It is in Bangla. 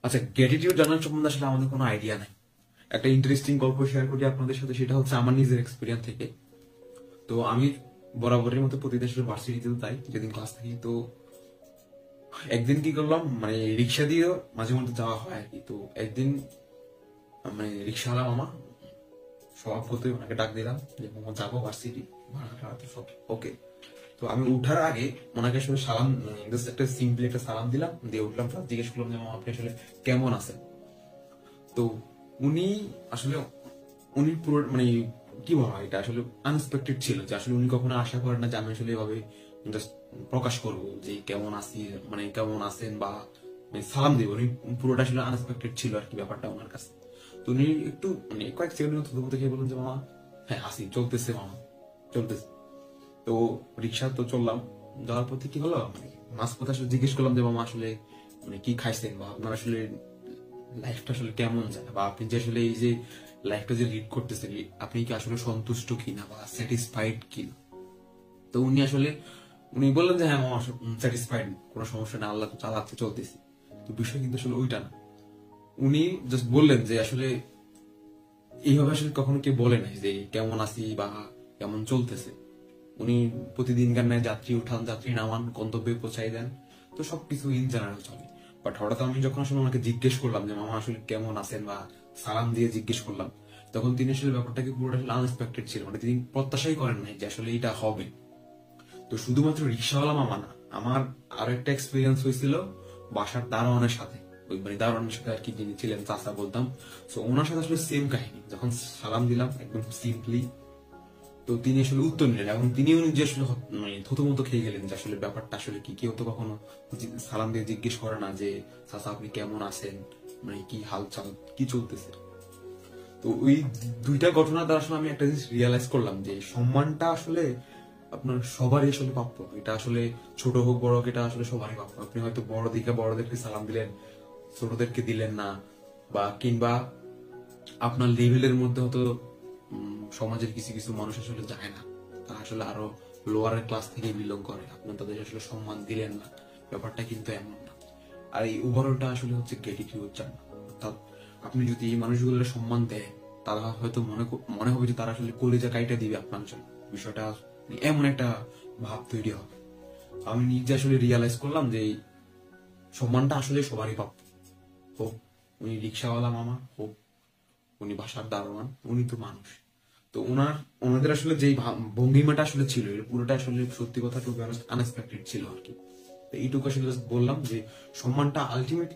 আচ্ছা, গ্র্যাটিটিউড জানার সম্বন্ধে আসলে আমাদের কোনো আইডিয়া নাই। একটা ইন্টারেস্টিং গল্প শেয়ার করি আপনাদের সাথে, সেটা হচ্ছে আমার নিজের এক্সপিরিয়েন্স থেকে। তো আমি বরাবরের মতো প্রতিদিন আসলে ভার্সিটিতে তাই যেদিন ক্লাস থাকি, তো একদিন কি করলাম, মানে রিক্সা দিয়েও মাঝে মধ্যে যাওয়া হয় আর কি। তো একদিন মানে রিক্সাওয়ালা মামা, স্বভাব বলতে ওনাকে ডাক দিলাম যে মামা যাবো ভার্সিটি, ভাড়া টাড়া তো সব ওকে। তো আমি উঠার আগে ওনাকে আসলে সালাম, জাস্ট একটা সিম্পলি একটা সালাম দিলাম, দিয়ে উঠলাম। প্লাস জিজ্ঞেস করলাম যে মামা আপনি আসলে কেমন আছেন। তো উনি আসলে উনি পুরো মানে কি বলা হয়, এটা আসলে আনএক্সপেক্টেড ছিল যে আসলে উনি কখনো আশা করেন না যে আমি আসলে এভাবে জাস্ট প্রকাশ করবো যে কেমন আছি, মানে কেমন আছেন বা মানে সালাম দিব। উনি পুরোটা আসলে আনএক্সপেক্টেড ছিল আর কি ব্যাপারটা ওনার কাছে। তো উনি একটু মানে কয়েক সেকেন্ডের মতো থুতু খেয়ে বললেন যে মামা হ্যাঁ আসি, চলতেছে মামা, চলতেছে। তো রিক্সা তো চললাম। যাওয়ার পথে কি হলো, মানে মাঝপথে আসলে জিজ্ঞেস করলাম যে মামা আসলে মানে কি খাইছেন বা আপনার আসলে লাইফটা আসলে কেমন যায়, বা আপনি যে আসলে এই যে লাইফটা যে লিড করতেছেন আপনি কি আসলে সন্তুষ্ট কিনা বা স্যাটিসফাইড কিনা। তো উনি আসলে উনি বললেন যে হ্যাঁ মামা স্যাটিসফাইড, কোনো সমস্যা না, আল্লাহ তো চালাচ্ছে, চলতেছি। তো বিষয় কিন্তু আসলে ওইটা না। উনি জাস্ট বললেন যে আসলে এইভাবে আসলে কখনো কেউ বলে নাই যে কেমন আছি বা কেমন চলতেছে। উনি প্রতিদিনকার ন্যায় যাত্রী উঠান, যাত্রী নামান, গন্তব্যে পৌঁছাই দেন। তো সবকিছু ইন জেনারেল চলে। বাট হঠাৎ আমি যখন আসলে ওনাকে জিজ্ঞেস করলাম যে মামা আসলে কেমন আছেন বা সালাম দিয়ে জিজ্ঞেস করলাম, তখন তিনি আসলে ব্যাপারটাকে পুরোটা আসলে আনএক্সপেক্টেড ছিল, মানে তিনি প্রত্যাশাই করেন নাই যে আসলে এটা হবে। তো শুধুমাত্র রিক্সাওয়ালা মামা না, আমার আরো একটা এক্সপিরিয়েন্স হয়েছিল বাসার দারোয়ানের সাথে। ওই মানে দারোয়ানের সাথে আর কি, যিনি ছিলেন চাচা বলতাম। তো ওনার সাথে আসলে সেম কাহিনী, যখন সালাম দিলাম একদম সিম্পলি, তো তিনি আসলে উত্তর নিলেন এবং তিনিও নিজে আসলে মানে থতমত খেয়ে গেলেন যে আসলে ব্যাপারটা আসলে কি। কেউ তো কখনো সালাম দিয়ে জিজ্ঞেস করে না যে চাচা আপনি কেমন আছেন, মানে কি হাল চাল, কি চলতেছে। তো ওই দুইটা ঘটনা দ্বারা আসলে আমি একটা জিনিস রিয়েলাইজ করলাম যে সম্মানটা আসলে আপনার সবারই আসলে প্রাপ্য। এটা আসলে ছোট হোক বড় হোক, এটা আসলে সবারই প্রাপ্য। আপনি হয়তো বড়দেরকে সালাম দিলেন, ছোটদেরকে দিলেন না, বা কিংবা আপনার লেভেলের মধ্যে হয়তো সমাজের কিছু কিছু মানুষ আসলে যায় না, তারা আসলে আরো লোয়ার ক্লাস থেকে বিলং করে, আপনার তাদের আসলে সম্মান দিলেন না, ব্যাপারটা কিন্তু এমন না। আর এই ওভারঅলটা আসলে হচ্ছে গ্র্যাটিটিউড জানা। অর্থাৎ আপনি যদি এই মানুষগুলোর সম্মান দেয়, তারা হয়তো মনে হবে যে তারা আসলে কলিজা কাইটা দিবে আপনার জন্য। বিষয়টা এমন একটা ভাব তৈরি হবে। আমি নিজে আসলে রিয়ালাইজ করলাম যে এই সম্মানটা আসলে সবারই প্রাপ্য। হোক উনি রিক্সাওয়ালা মামা, হোক উনি বাসার দারোয়ান, উনি তো মানুষ। তো ওনাদের আসলে যেই ভঙ্গিমাটা আসলে ছিল, এটা পুরোটা আসলে সত্যি কথা টু বি অনেস্ট আনএক্সপেক্টেড ছিল আর কি। তো এইটুকু আসলে just বললাম যে সম্মানটা আলটিমেট